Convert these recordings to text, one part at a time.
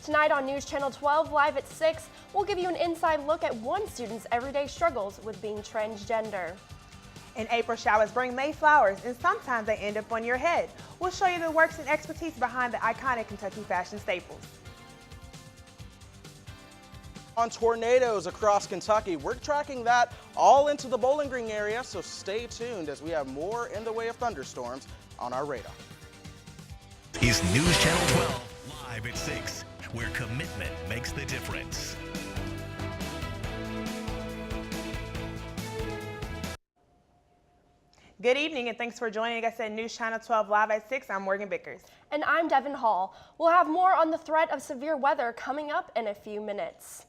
Tonight on News Channel 12, live at 6, we'll give you an inside look at one student's everyday struggles with being transgender. And April showers bring May flowers, and sometimes they end up on your head. We'll show you the works and expertise behind the iconic Kentucky fashion staples. On tornadoes across Kentucky, we're tracking that all into the Bowling Green area, so stay tuned as we have more in the way of thunderstorms on our radar. Is News Channel 12 live at 6, where commitment makes the difference. Good evening, and thanks for joining us at News Channel 12 live at 6. I'm Morgan Vickers. And I'm Devin Hall. We'll have more on the threat of severe weather coming up in a few minutes.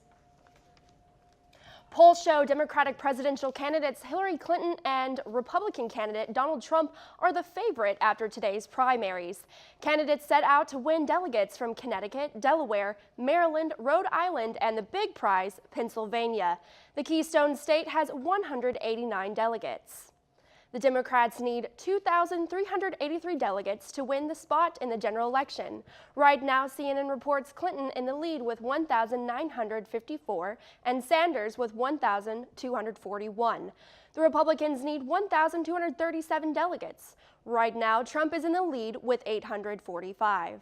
Polls show Democratic presidential candidates Hillary Clinton and Republican candidate Donald Trump are the favorite after today's primaries. Candidates set out to win delegates from Connecticut, Delaware, Maryland, Rhode Island, and the big prize, Pennsylvania. The Keystone State has 189 delegates. The Democrats need 2,383 delegates to win the spot in the general election. Right now, CNN reports Clinton in the lead with 1,954 and Sanders with 1,241. The Republicans need 1,237 delegates. Right now, Trump is in the lead with 845.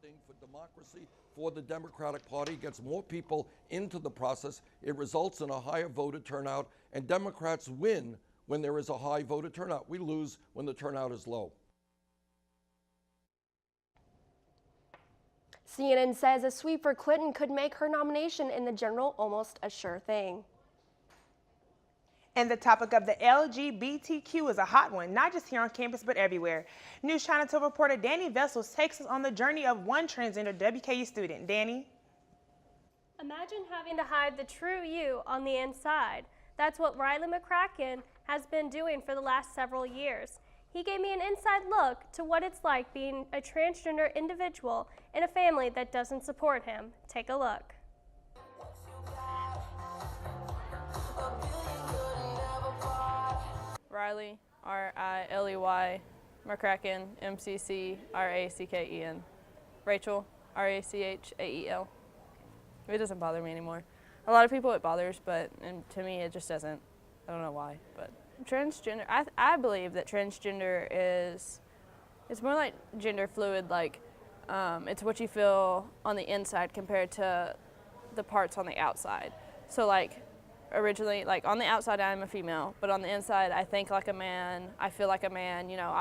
For democracy, for the Democratic Party, gets more people into the process. It results in a higher voter turnout, and Democrats win when there is a high voter turnout. We lose when the turnout is low. CNN says a sweep for Clinton could make her nomination in the general almost a sure thing. And the topic of the LGBTQ is a hot one, not just here on campus, but everywhere. News Channel 12 reporter Danny Vessels takes us on the journey of one transgender WKU student. Danny? Imagine having to hide the true you on the inside. That's what Riley McCracken has been doing for the last several years. He gave me an inside look to what it's like being a transgender individual in a family that doesn't support him. Take a look. Riley, R-I-L-E-Y, McCracken, M-C-C-R-A-C-K-E-N. Rachel, R-A-C-H-A-E-L. It doesn't bother me anymore. A lot of people it bothers, but to me it just doesn't. I don't know why, but transgender, I believe that transgender it's more like gender fluid, like it's what you feel on the inside compared to the parts on the outside. So like, originally, like on the outside I'm a female, but on the inside I think like a man, I feel like a man, you know,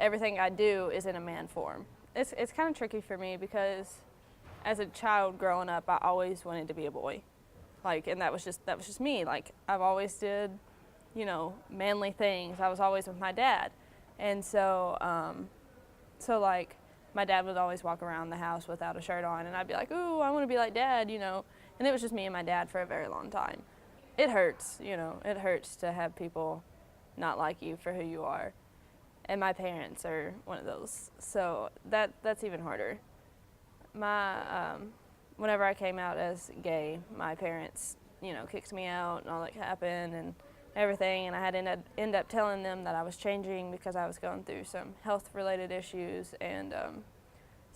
everything I do is in a man form. It's kind of tricky for me because as a child growing up, I always wanted to be a boy. Like, and that was just me. Like, I've always did, you know, manly things. I was always with my dad. And so, like, my dad would always walk around the house without a shirt on, and I'd be like, ooh, I want to be like Dad, you know. And it was just me and my dad for a very long time. It hurts, you know, it hurts to have people not like you for who you are. And my parents are one of those, so that's even harder. Whenever I came out as gay, my parents, you know, kicked me out and all that happened and everything, and I had to end up telling them that I was changing because I was going through some health-related issues, and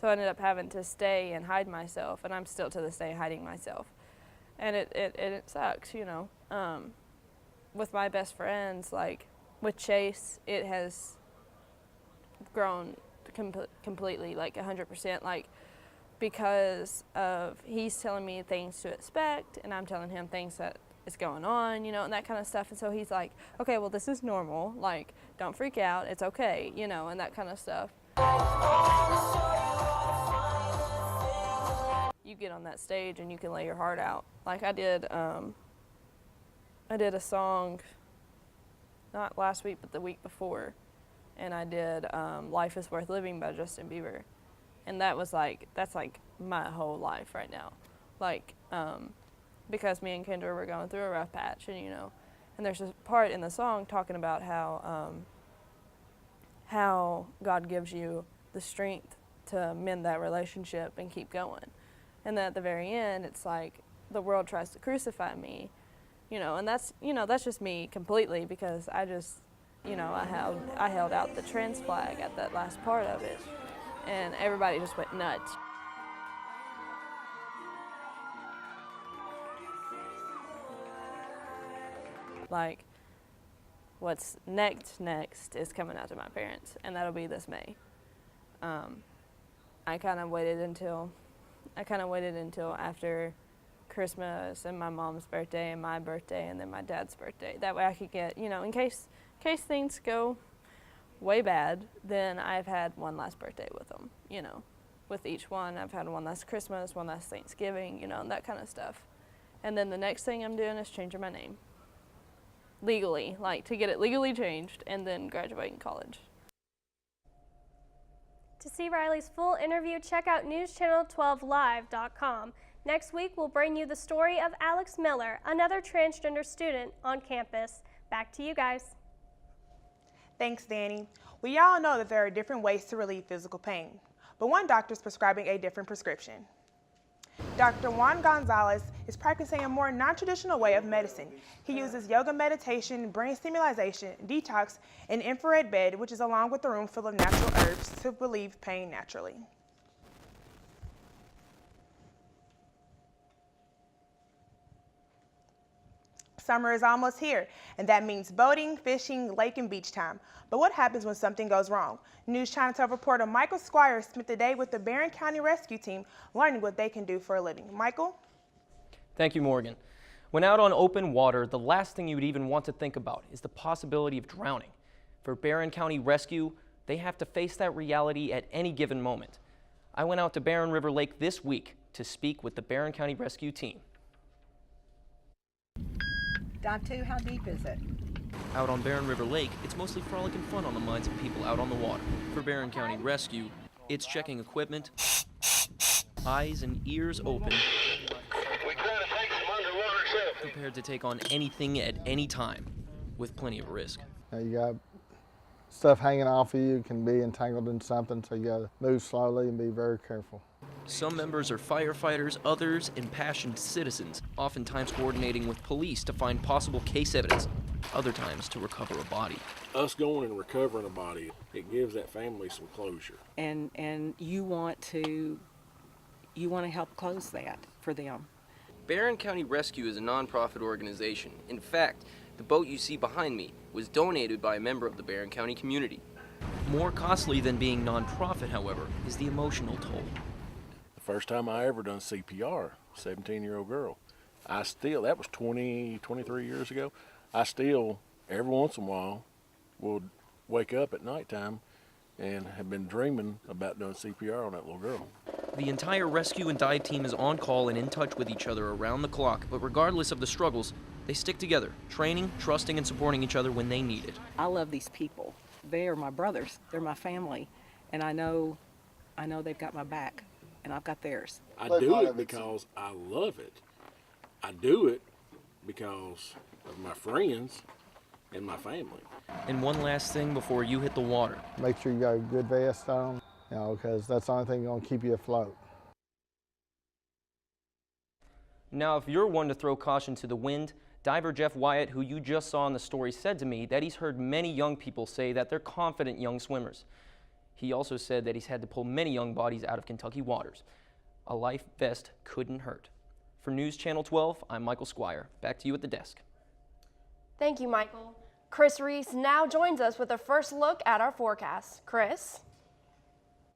so I ended up having to stay and hide myself, and I'm still to this day hiding myself. And it sucks, you know. With my best friends, like with Chase, it has grown completely, like 100%, like because of he's telling me things to expect, and I'm telling him things that is going on, you know, and that kind of stuff. And so he's like, okay, well, this is normal. Like, don't freak out. It's okay, you know, and that kind of stuff. You get on that stage and you can lay your heart out. Like I did a song, not last week, but the week before, and I did Life is Worth Living by Justin Bieber. And that's like my whole life right now. Like, because me and Kendra were going through a rough patch, and you know, and there's a part in the song talking about how God gives you the strength to mend that relationship and keep going. And then at the very end, it's like the world tries to crucify me, you know, and that's just me completely, because I just, you know, I held out the trans flag at that last part of it. and everybody just went nuts. Like, what's next is coming out to my parents, and that'll be this May. I kind of waited until after Christmas and my mom's birthday and my birthday and then my dad's birthday. That way I could get, you know, in case things go way bad, then I've had one last birthday with them, you know. With each one, I've had one last Christmas, one last Thanksgiving, you know, and that kind of stuff. And then the next thing I'm doing is changing my name. Legally, like to get it legally changed and then graduating college. To see Riley's full interview, check out newschannel12live.com. Next week, we'll bring you the story of Alex Miller, another transgender student on campus. Back to you guys. Thanks, Danny. We all know that there are different ways to relieve physical pain, but one doctor is prescribing a different prescription. Dr. Juan Gonzalez is practicing a more non-traditional way of medicine. He uses yoga meditation, brain stimulation, detox, and infrared bed, which is along with a room full of natural herbs to relieve pain naturally. Summer is almost here, and that means boating, fishing, lake, and beach time. But what happens when something goes wrong? News Channel 12 reporter Michael Squire spent the day with the Barron County Rescue Team learning what they can do for a living. Michael? Thank you, Morgan. When out on open water, the last thing you would even want to think about is the possibility of drowning. For Barron County Rescue, they have to face that reality at any given moment. I went out to Barron River Lake this week to speak with the Barron County Rescue Team. Dive 2, how deep is it? Out on Barron River Lake, it's mostly frolic and fun on the minds of people out on the water. For Barron County Rescue, it's checking equipment, eyes and ears open, prepared to take on anything at any time, with plenty of risk. You got stuff hanging off of you, can be entangled in something, so you gotta move slowly and be very careful. Some members are firefighters, others impassioned citizens, oftentimes coordinating with police to find possible case evidence, other times to recover a body. Us going and recovering a body, it gives that family some closure. And you want to help close that for them. Barron County Rescue is a nonprofit organization. In fact, the boat you see behind me was donated by a member of the Barron County community. More costly than being nonprofit, however, is the emotional toll. The first time I ever done CPR, 17-year-old girl, that was 23 years ago. I still, every once in a while, would wake up at nighttime and have been dreaming about doing CPR on that little girl. The entire rescue and dive team is on call and in touch with each other around the clock, but regardless of the struggles, they stick together, training, trusting, and supporting each other when they need it. I love these people. They are my brothers. They're my family. And I know they've got my back, and I've got theirs. I do it because I love it. I do it because of my friends and my family. And one last thing before you hit the water. Make sure you got a good vest on, because that's the only thing going to keep you afloat. Now, if you're one to throw caution to the wind, diver Jeff Wyatt, who you just saw in the story, said to me that he's heard many young people say that they're confident young swimmers. He also said that he's had to pull many young bodies out of Kentucky waters. A life vest couldn't hurt. For News Channel 12, I'm Michael Squire. Back to you at the desk. Thank you, Michael. Chris Reese now joins us with a first look at our forecast. Chris?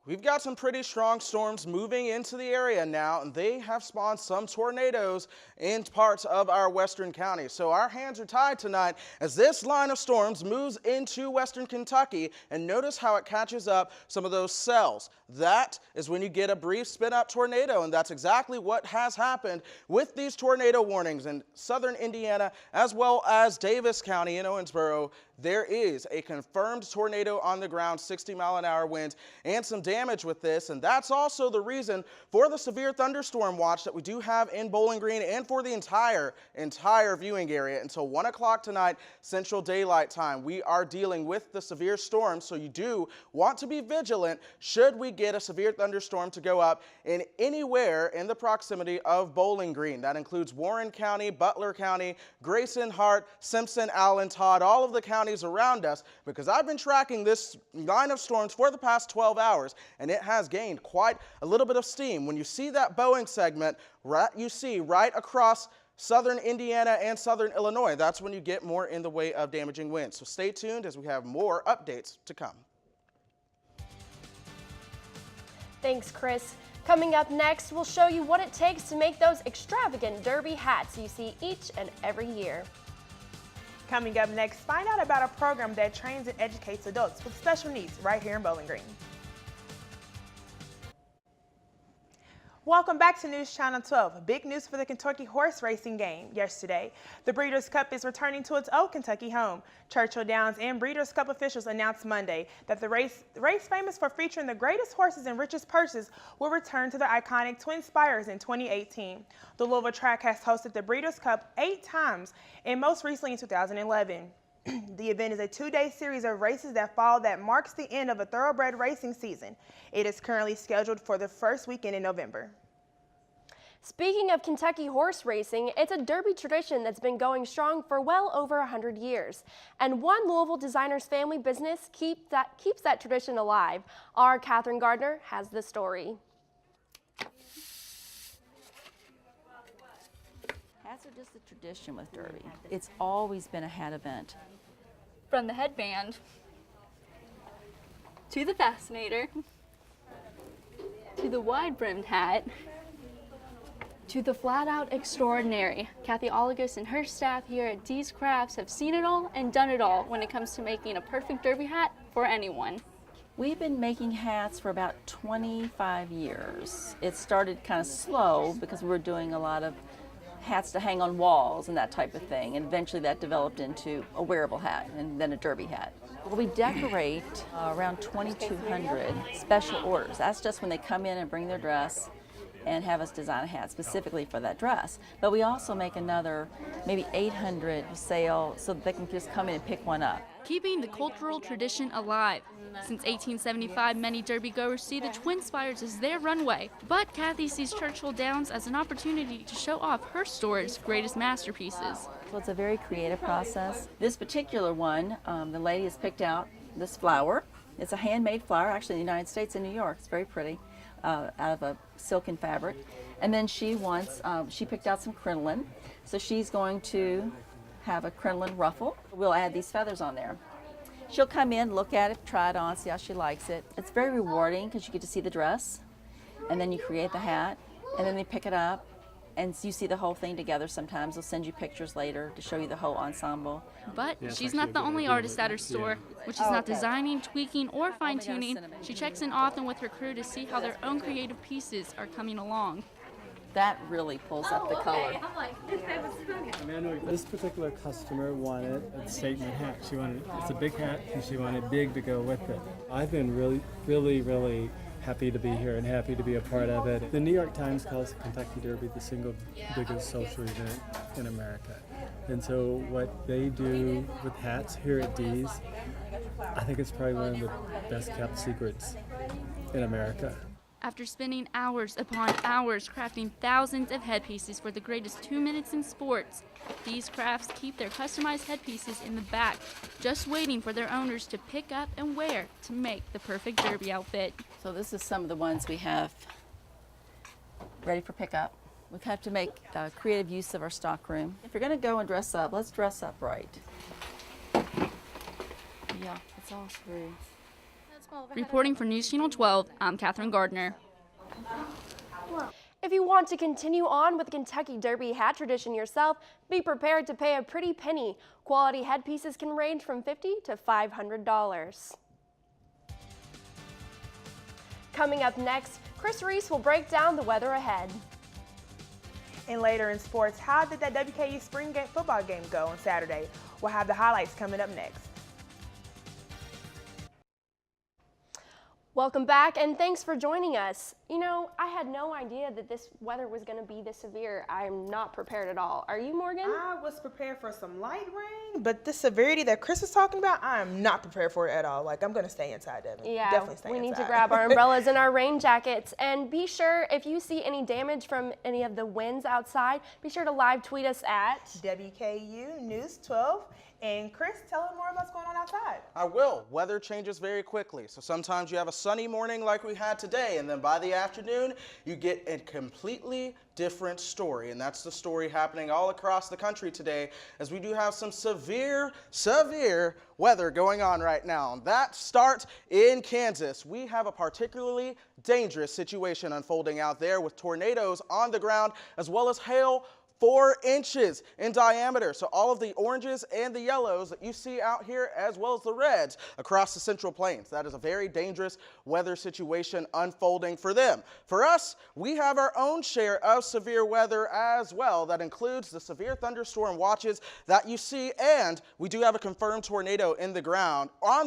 We've got some pretty strong storms moving into the area now, and they have spawned some tornadoes in parts of our western counties. So our hands are tied tonight as this line of storms moves into western Kentucky, and notice how it catches up some of those cells. That is when you get a brief spin-up tornado, and that's exactly what has happened with these tornado warnings in southern Indiana as well as Davis County in Owensboro. There is a confirmed tornado on the ground, 60-mile-an-hour winds, and some damage with this, and that's also the reason for the severe thunderstorm watch that we do have in Bowling Green and for the entire viewing area until 1 o'clock tonight, Central Daylight Time. We are dealing with the severe storm, so you do want to be vigilant should we get a severe thunderstorm to go up in anywhere in the proximity of Bowling Green. That includes Warren County, Butler County, Grayson, Hart, Simpson, Allen, Todd, all of the counties counties around us, because I've been tracking this line of storms for the past 12 hours, and it has gained quite a little bit of steam. When you see that Boeing segment, you see right across southern Indiana and southern Illinois, that's when you get more in the way of damaging winds. So stay tuned as we have more updates to come. Thanks, Chris. Coming up next, we'll show you what it takes to make those extravagant derby hats you see each and every year. Coming up next, find out about a program that trains and educates adults with special needs right here in Bowling Green. Welcome back to News Channel 12. Big news for the Kentucky horse racing game yesterday. The Breeders' Cup is returning to its old Kentucky home. Churchill Downs and Breeders' Cup officials announced Monday that the race famous for featuring the greatest horses and richest purses will return to the iconic Twin Spires in 2018. The Louisville track has hosted the Breeders' Cup 8 times, and most recently in 2011. The event is a 2-day series of races that marks the end of a thoroughbred racing season. It is currently scheduled for the first weekend in November. Speaking of Kentucky horse racing, it's a derby tradition that's been going strong for well over 100 years. And one Louisville designer's family business keeps that tradition alive. Our Catherine Gardner has the story. Hats are just a tradition with Derby. It's always been a hat event. From the headband to the fascinator to the wide-brimmed hat to the flat-out extraordinary. Kathy Olagus and her staff here at Dee's Crafts have seen it all and done it all when it comes to making a perfect derby hat for anyone. We've been making hats for about 25 years. It started kind of slow because we were doing a lot of hats to hang on walls and that type of thing, and eventually that developed into a wearable hat and then a derby hat. Well, we decorate around 2,200 special orders. That's just when they come in and bring their dress and have us design a hat specifically for that dress. But we also make another maybe 800 sale so that they can just come in and pick one up. Keeping the cultural tradition alive. Since 1875, many derby goers see the Twin Spires as their runway. But Kathy sees Churchill Downs as an opportunity to show off her store's greatest masterpieces. So it's a very creative process. This particular one, the lady has picked out this flower. It's a handmade flower, actually in the United States and New York. It's very pretty. Out of a silken fabric. And then she picked out some crinoline. So she's going to have a crinoline ruffle. We'll add these feathers on there. She'll come in, look at it, try it on, see how she likes it. It's very rewarding because you get to see the dress, and then you create the hat, and then they pick it up, and you see the whole thing together sometimes. They'll send you pictures later to show you the whole ensemble. But she's not the only artist at her store, which is not designing, tweaking, or fine-tuning. She checks in often with her crew to see how their own creative pieces are coming along. That really pulls up the color. This particular customer wanted a statement hat. It's a big hat, and she wanted big to go with it. I've been really happy to be here and happy to be a part of it. The New York Times calls the Kentucky Derby the single biggest social event in America. And so what they do with hats here at Dee's, I think it's probably one of the best kept secrets in America. After spending hours upon hours crafting thousands of headpieces for the greatest 2 minutes in sports, these crafts keep their customized headpieces in the back, just waiting for their owners to pick up and wear to make the perfect derby outfit. So this is some of the ones we have ready for pickup. We have to make creative use of our stock room. If you're going to go and dress up, let's dress up right. Yeah, it's all through. Reporting for News Channel 12, I'm Catherine Gardner. If you want to continue on with the Kentucky Derby hat tradition yourself, be prepared to pay a pretty penny. Quality headpieces can range from $50 to $500. Coming up next, Chris Reese will break down the weather ahead. And later in sports, how did that WKU spring football game go on Saturday? We'll have the highlights coming up next. Welcome back, and thanks for joining us. You know, I had no idea that this weather was going to be this severe. I am not prepared at all. Are you, Morgan? I was prepared for some light rain, but the severity that Chris was talking about, I am not prepared for it at all. Like, I'm going to stay inside, Devin. Yeah, definitely stay we inside. need to grab our umbrellas and our rain jackets. And be sure, if you see any damage from any of the winds outside, be sure to live tweet us at WKU News 12 And Chris, tell us more about what's going on outside. I will. Weather changes very quickly. So sometimes you have a sunny morning like we had today, and then by the afternoon, you get a completely different story. And that's the story happening all across the country today, as we do have some severe weather going on right now. And that starts in Kansas. We have a particularly dangerous situation unfolding out there with tornadoes on the ground, as well as hail 4 inches in diameter. So all of the oranges and the yellows that you see out here, as well as the reds across the Central Plains. That is a very dangerous weather situation unfolding for them. For us, we have our own share of severe weather as well. That includes the severe thunderstorm watches that you see, and we do have a confirmed tornado on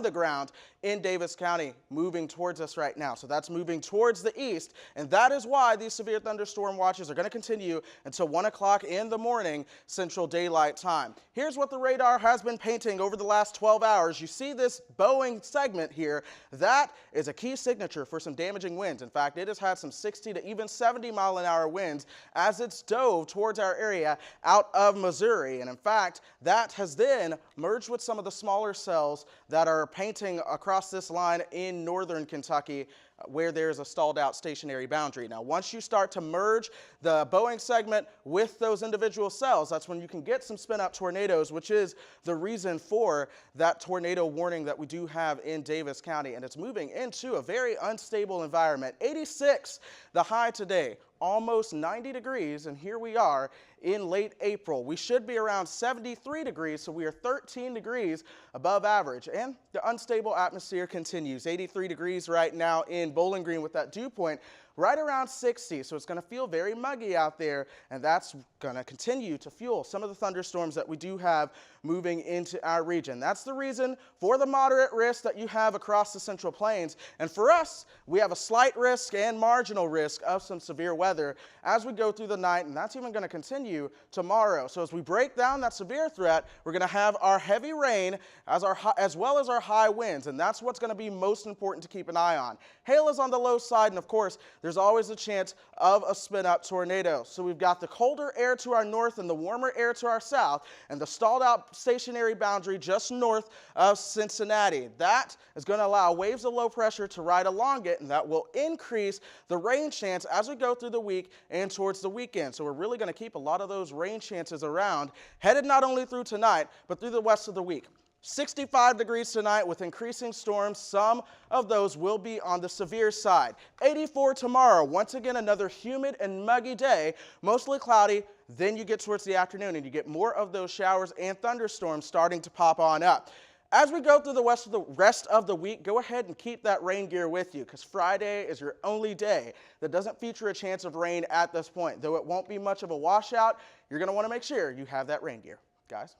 the ground in Davis County moving towards us right now. So that's moving towards the east, and that is why these severe thunderstorm watches are going to continue until 1 o'clock in the morning Central Daylight Time. Here's what the radar has been painting over the last 12 hours. You see this Boeing segment here. That is a key signature for some damaging winds. In fact, it has had some 60 to even 70-mile-an-hour winds as it's dove towards our area out of Missouri. And in fact, that has then merged with some of the smaller cells that are painting across this line in northern Kentucky, where there's a stalled out stationary boundary. Now, once you start to merge the Boeing segment with those individual cells, that's when you can get some spin up tornadoes, which is the reason for that tornado warning that we do have in Davis County. And it's moving into a very unstable environment. 86 the high today, almost 90 degrees, and here we are in late April. We should be around 73 degrees, so we are 13 degrees above average, and the unstable atmosphere continues. 83 degrees right now in Bowling Green with that dew point right around 60, so it's going to feel very muggy out there, and that's going to continue to fuel some of the thunderstorms that we do have moving into our region. That's the reason for the moderate risk that you have across the Central Plains, and for us, we have a slight risk and marginal risk of some severe weather as we go through the night, and that's even going to continue tomorrow. So as we break down that severe threat, we're going to have our heavy rain as well as our high winds, and that's what's going to be most important to keep an eye on. Hail is on the low side, and of course, there's always a chance of a spin-up tornado. So we've got the colder air to our north and the warmer air to our south, and the stalled out stationary boundary just north of Cincinnati. That is going to allow waves of low pressure to ride along it, and that will increase the rain chance as we go through the week and towards the weekend. So we're really going to keep a lot of those rain chances around, headed not only through tonight, but through the rest of the week. 65 degrees tonight with increasing storms. Some of those will be on the severe side. 84 tomorrow. Once again, another humid and muggy day, mostly cloudy. Then you get towards the afternoon and you get more of those showers and thunderstorms starting to pop on up. As we go through the rest of the week, go ahead and keep that rain gear with you, because Friday is your only day that doesn't feature a chance of rain at this point. Though it won't be much of a washout, you're going to want to make sure you have that rain gear. Guys?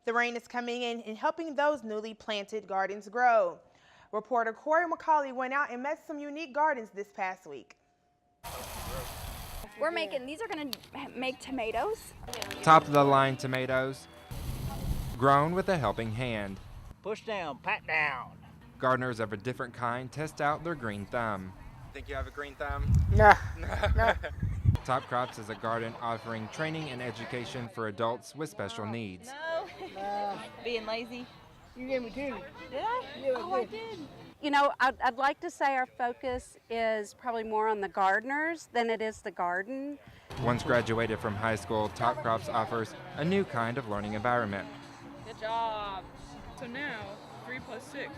The rain is coming in and helping those newly planted gardens grow. Reporter Corey McCauley went out and met some unique gardens this past week. These are going to make tomatoes. Top of the line tomatoes, grown with a helping hand. Push down, pat down. Gardeners of a different kind test out their green thumb. Think you have a green thumb? Nah. Top Crops is a garden offering training and education for adults with special needs. No. Being lazy. You gave me two. Did I? Yeah, I did. You know, I'd like to say our focus is probably more on the gardeners than it is the garden. Once graduated from high school, Top Crops offers a new kind of learning environment. Good job. So now, 3 plus 6.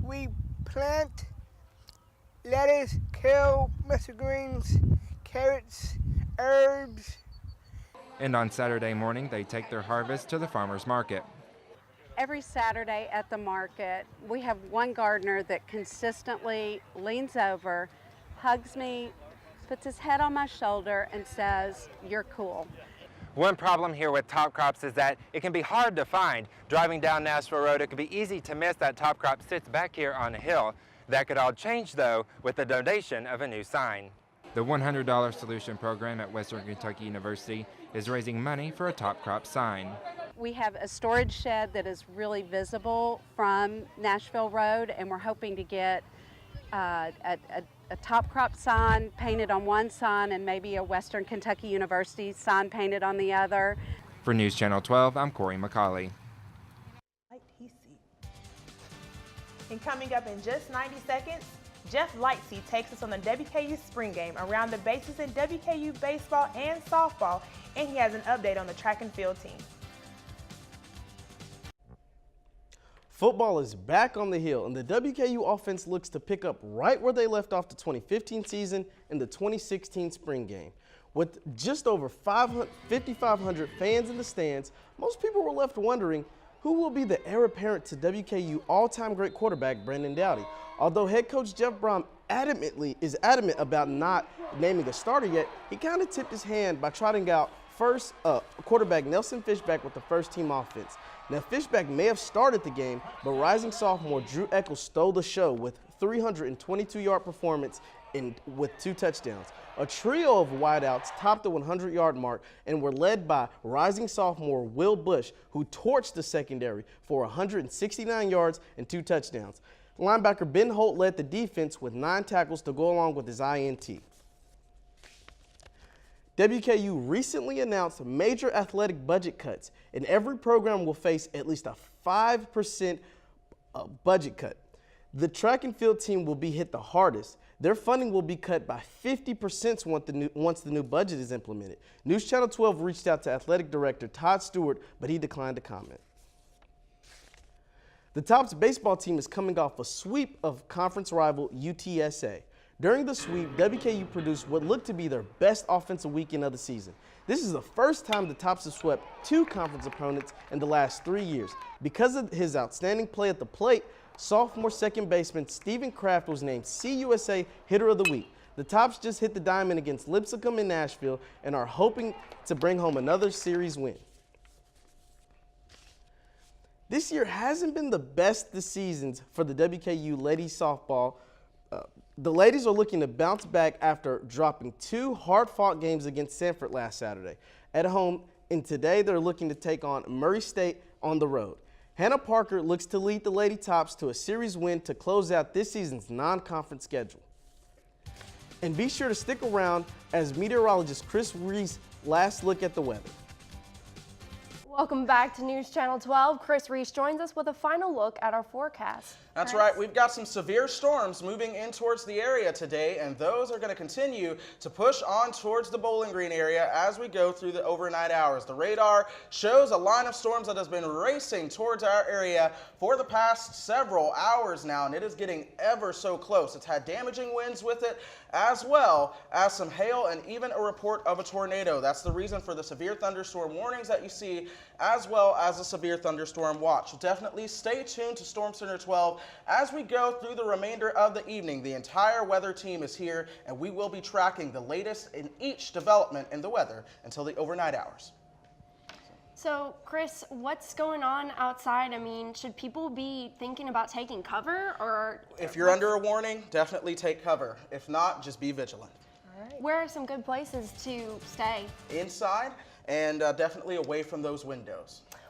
We plant lettuce, kale, mustard greens, carrots, herbs. And on Saturday morning, they take their harvest to the farmer's market. Every Saturday at the market, we have one gardener that consistently leans over, hugs me, puts his head on my shoulder, and says, "You're cool." One problem here with Top Crops is that it can be hard to find. Driving down Nashville Road, it can be easy to miss that Top Crop sits back here on a hill. That could all change, though, with the donation of a new sign. The $100 Solution Program at Western Kentucky University is raising money for a Top Crop sign. We have a storage shed that is really visible from Nashville Road, and we're hoping to get a Top Crop sign painted on one sign and maybe a Western Kentucky University sign painted on the other. For News Channel 12, I'm Corey McCauley. And coming up in just 90 seconds, Jeff Lightsey takes us on the WKU spring game around the bases in WKU baseball and softball, and he has an update on the track and field team. Football is back on the hill, and the WKU offense looks to pick up right where they left off the 2015 season in the 2016 spring game. With just over 5,500 fans in the stands, most people were left wondering who will be the heir apparent to WKU all-time great quarterback Brandon Dowdy. Although head coach Jeff Brom is adamant about not naming a starter yet, he kind of tipped his hand by trotting out first quarterback Nelson Fishback with the first-team offense. Now, Fishback may have started the game, but rising sophomore Drew Eccles stole the show with 322-yard performance with 2 touchdowns. A trio of wideouts topped the 100-yard mark and were led by rising sophomore Will Bush, who torched the secondary for 169 yards and 2 touchdowns. Linebacker Ben Holt led the defense with 9 tackles to go along with his INT. WKU recently announced major athletic budget cuts, and every program will face at least a 5% budget cut. The track and field team will be hit the hardest. Their funding will be cut by 50% once the new budget is implemented. News Channel 12 reached out to athletic director Todd Stewart, but he declined to comment. The Tops baseball team is coming off a sweep of conference rival UTSA. During the sweep, WKU produced what looked to be their best offensive weekend of the season. This is the first time the Tops have swept 2 conference opponents in the last 3 years. Because of his outstanding play at the plate, sophomore second baseman Stephen Kraft was named CUSA Hitter of the Week. The Tops just hit the diamond against Lipscomb in Nashville and are hoping to bring home another series win. This year hasn't been the best this season's for the WKU ladies softball. The ladies are looking to bounce back after dropping 2 hard-fought games against Sanford last Saturday at home, and today they're looking to take on Murray State on the road. Hannah Parker looks to lead the Lady Tops to a series win to close out this season's non-conference schedule. And be sure to stick around as meteorologist Chris Reese last look at the weather. Welcome back to News Channel 12. Chris Reese joins us with a final look at our forecast. That's right. We've got some severe storms moving in towards the area today, and those are going to continue to push on towards the Bowling Green area as we go through the overnight hours. The radar shows a line of storms that has been racing towards our area for the past several hours now, and it is getting ever so close. It's had damaging winds with it, as well as some hail and even a report of a tornado. That's the reason for the severe thunderstorm warnings that you see, as well as a severe thunderstorm watch. So definitely stay tuned to Storm Center 12 as we go through the remainder of the evening. The entire weather team is here, and we will be tracking the latest in each development in the weather until the overnight hours. So, Chris, what's going on outside? I mean, should people be thinking about taking cover, or? If you're under a warning, definitely take cover. If not, just be vigilant. All right. Where are some good places to stay? Inside and definitely away from those windows.